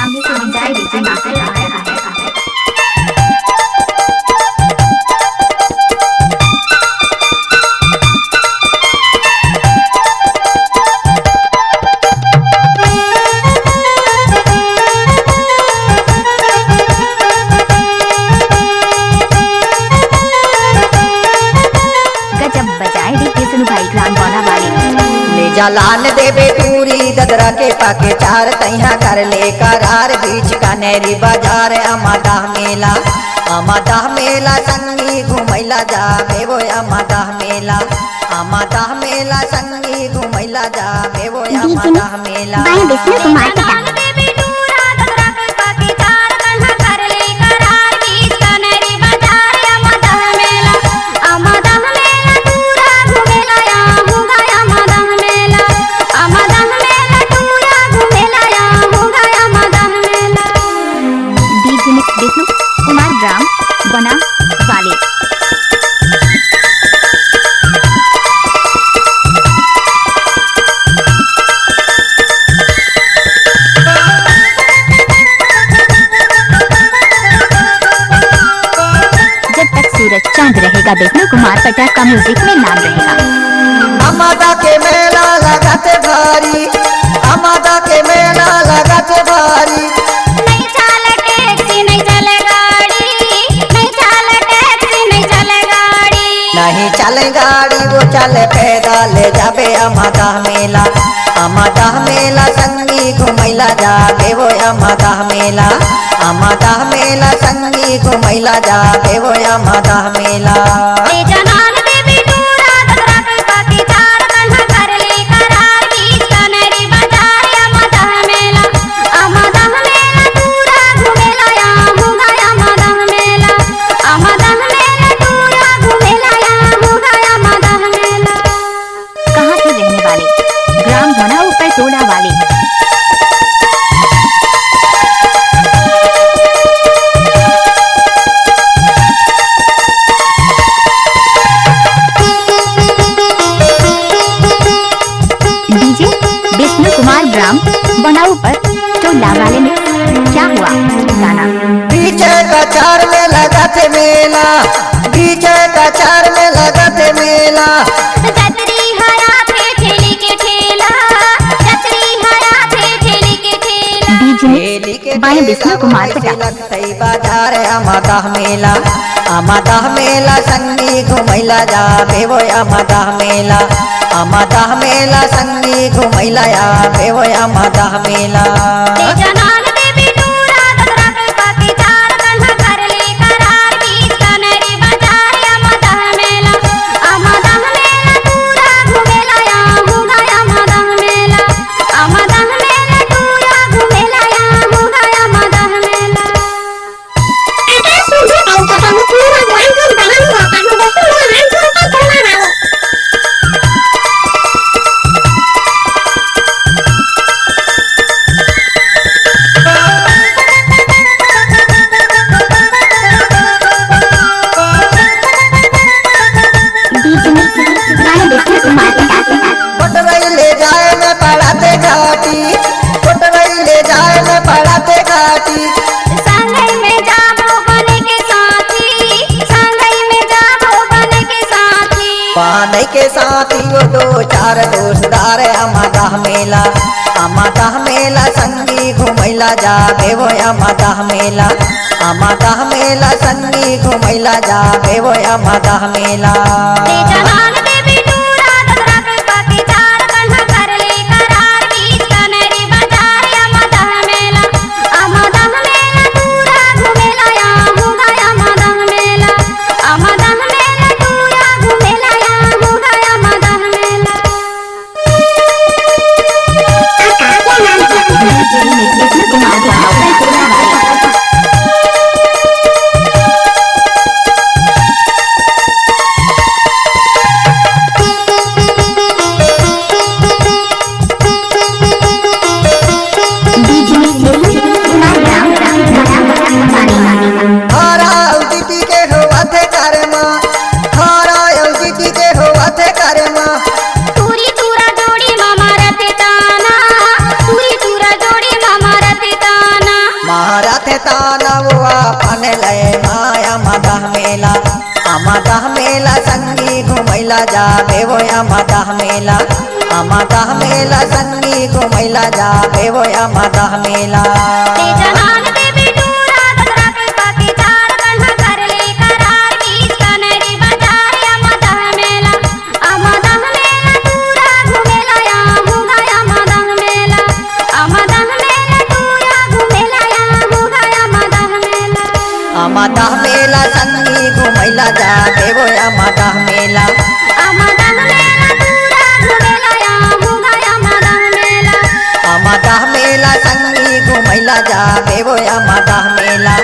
सामने से विजय डीजे नाच रहा है। गजब बजाए डीजे सुनु भाई ग्राम बना वाले। ले जलान देवे टूरी ददरा के पाके चार तैहा कर ले करार बीच का नेरी बाजार अमादा मेला संगी घुमैला जाबे वो अमादा मेला संगी घुमैला जाबे वो अमादा मेला। विष्णु कुमार ग्राम बना वाले। जब तक सूरज चांद रहेगा विष्णु कुमार पटा का म्यूजिक में नाम रहेगा। अमादा के मेला लगाते भारी, अमादा के मेला लगाते भारी। नहीं चले गाड़ी वो चले पैदल जाबे अमादा मेला संगी घुमैला जाबे वो अमादा मेला संगी घुमैला जाबे वो अमादा मेला। ग्राम बना ऊपर टोला वाले। डीजे विष्णु कुमार ग्राम बना ऊपर टोला वाले में क्या हुआ गाना। पीछे कचार में लगाते मेला, पीछे कचार में लगाते मेला। बाएं विष्णु कुमार बाजार अमादा मेला संगी घुमैला जाबे वो अमादा मेला संगी घुमैला जाबे वो अमादा मेला। पाने के साथी वो दो चार दोस्तदार अमादा मेला संगी घुमैला जाबे वो अमादा मेला संगी घुमैला जाबे वो अमादा मेला। घुमैला जाबे वो अमदाह मेला, अमदाह मेला संगी घुमैला जाबे वो अमदाह मेला। ते जहान देवी टूरा ददरा के पाके चार कन्हा कर ले करार बीच कनेरी बाजार अमदाह मेला, अमदाह मेला टूरा घुमेला या होगा अमदाह मेला, अमदाह मेला टूरा घुमेला या होगा अमदाह मेला। अमदाह मेला संगी घुमैला जाबे वो अमदाह मेला, अमदाह मेला टूरा घुमेला या होगा अमदाह मेला, अमदाह मेला संगी घुमैला जाबे वो अमदाह मेला।